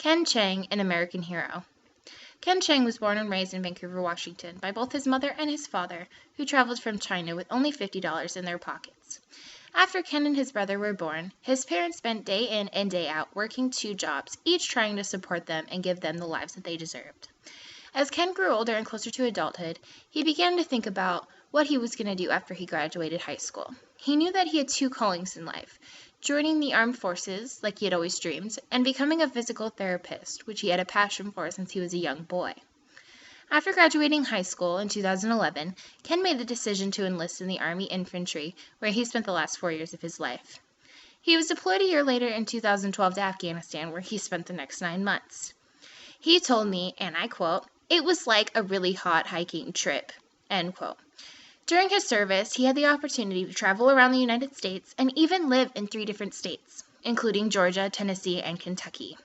Ken Cheng, an American hero. Ken Cheng was born and raised in Vancouver, Washington, by both his mother and his father, who traveled from China with only $50 in their pockets. After Ken and his brother were born, his parents spent day in and day out working 2 jobs, each trying to support them and give them the lives that they deserved. As Ken grew older and closer to adulthood, he began to think about what he was going to do after he graduated high school. He knew that he had 2 callings in life: joining the armed forces, like he had always dreamed, and becoming a physical therapist, which he had a passion for since he was a young boy. After graduating high school in 2011, Ken made the decision to enlist in the Army Infantry, where he spent the last 4 years of his life. He was deployed a year later in 2012 to Afghanistan, where he spent the next 9 months. He told me, and I quote, "It was like a really hot hiking trip," end quote. During his service, he had the opportunity to travel around the United States and even live in 3 different states, including Georgia, Tennessee, and Kentucky.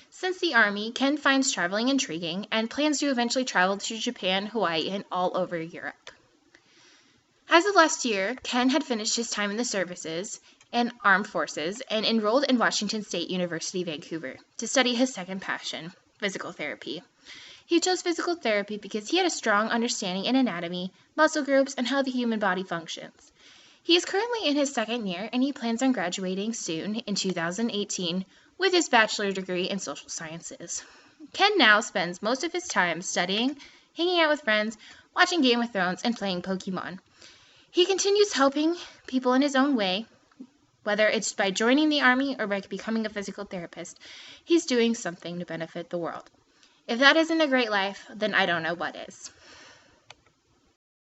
Since the Army, Ken finds traveling intriguing and plans to eventually travel to Japan, Hawaii, and all over Europe. As of last year, Ken had finished his time in the services and armed forces and enrolled in Washington State University, Vancouver, to study his second passion, physical therapy. He chose physical therapy because he had a strong understanding in anatomy, muscle groups, and how the human body functions. He is currently in his 2nd year, and he plans on graduating soon, in 2018, with his bachelor degree in social sciences. Ken now spends most of his time studying, hanging out with friends, watching Game of Thrones, and playing Pokemon. He continues helping people in his own way, whether it's by joining the Army or by becoming a physical therapist. He's doing something to benefit the world. If that isn't a great life, then I don't know what is.